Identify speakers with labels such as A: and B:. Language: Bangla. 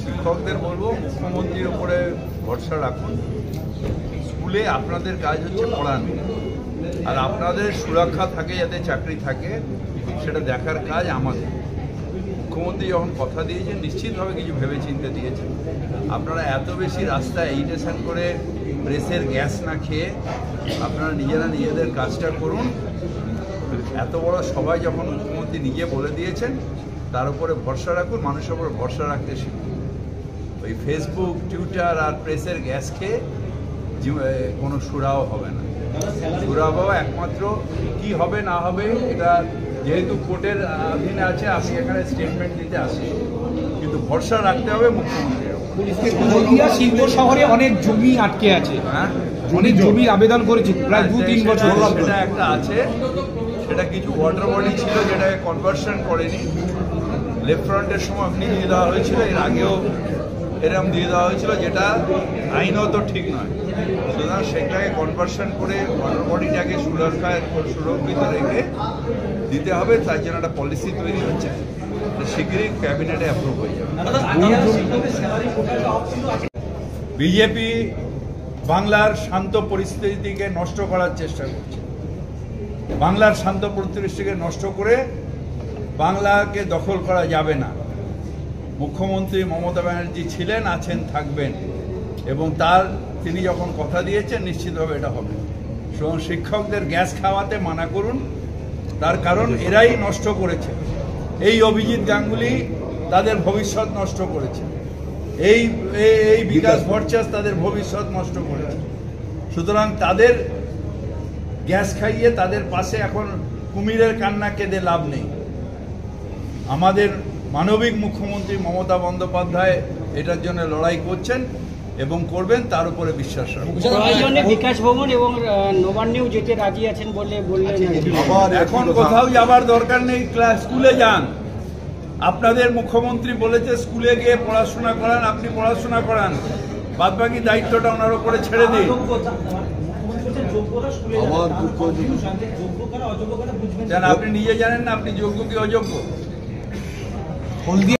A: শিক্ষকদের বলবো মুখ্যমন্ত্রীর উপরে ভরসা রাখুন। স্কুলে আপনাদের কাজ হচ্ছে পড়ানো, আর আপনাদের সুরক্ষা থাকে, যাতে চাকরি থাকে, সেটা দেখার কাজ আমাদের। মুখ্যমন্ত্রী যখন কথা দিয়েছেন নিশ্চিতভাবে কিছু ভেবেচিন্তে দিয়েছেন। আপনারা এত বেশি রাস্তায় ইরিটেশন করে প্রেসের গ্যাস না খেয়ে আপনারা নিজেরা নিজেদের কাজটা করুন। এত বড় সবাই যখন মুখ্যমন্ত্রী নিজে বলে দিয়েছেন, তার উপরে ভরসা রাখুন, মানুষের উপর ভরসা রাখতে শিখুন। ওই ফেসবুক, টুইটার আর প্রেসের গ্যাস খেয়ে কোনো সুরাও হবে না। সুরা বাবা একমাত্র কি হবে না হবে, এটা যেহেতু কোর্টের অধীনে আছে, আমি এখানে স্টেটমেন্ট দিতে আসি, কিন্তু ভরসা রাখতে হবে মুখ্যমন্ত্রীর উপর।
B: শিল্প শহরে অনেক জমি আটকে আছে,
A: হ্যাঁ,
B: অনেক জমি আবেদন করেছে প্রায় 2-3 বছর।
A: সেটা একটা আছে, সেটা কিছু ওয়াটার বডি ছিল যেটাকে কনভার্সন করেনি। লেফট ফ্রন্টের সময় এমনি দিয়ে দেওয়া হয়েছিল, এর আগেও এরকম দিয়ে দেওয়া হয়েছিল, যেটা আইনত ঠিক নয়। সুতরাং সেটাকে কনভার্সন করে ওয়াটার বডিটাকে সুরক্ষিত রেখে দিতে হবে। তার জন্য একটা পলিসি তৈরি হচ্ছে, শীঘ্রই ক্যাবিনেটে অ্যাপ্রুভ হয়ে যাবে। বিজেপি বাংলার শান্ত পরিস্থিতিকে নষ্ট করার চেষ্টা করছে। বাংলার শান্ত পরিস্থিতিকে নষ্ট করে বাংলাকে দখল করা যাবে না। মুখ্যমন্ত্রী মমতা ব্যানার্জি ছিলেন, আছেন, থাকবেন, এবং তিনি যখন কথা দিয়েছেন নিশ্চিতভাবে এটা হবে। সুতরাং শিক্ষকদের গ্যাস খাওয়াতে মানা করুন, তার কারণ এরাই নষ্ট করেছে। এই অভিজিৎ গাঙ্গুলি তাদের ভবিষ্যৎ নষ্ট করেছে, এই বিকাশ ভট্টাচার্য তাদের ভবিষ্যৎ নষ্ট করেছে। সুতরাং তাদের গ্যাস খাইয়ে তাদের পাশে এখন কুমিরের কান্না কেঁদে লাভ নেই। আমাদের মানবিক মুখ্যমন্ত্রী মমতা বন্দ্যোপাধ্যায় এটার জন্য লড়াই করছেন এবং করবেন, তার উপরে বিশ্বাস রাখুন।
C: বিকাশ ভবন এবং নবান্নেও যেতে রাজি আছেন বললেন।
A: এখন কোথাও যাবার দরকার নেই, স্কুলে যান। আপনাদের মুখ্যমন্ত্রী বলেছে স্কুলে গিয়ে পড়াশোনা করান, আপনি পড়াশোনা করান, বাদবাকি দায়িত্বটা ওনার উপরে ছেড়ে দিন। আপনি নিজে জানেন না আপনি যোগ্য কি অযোগ্য?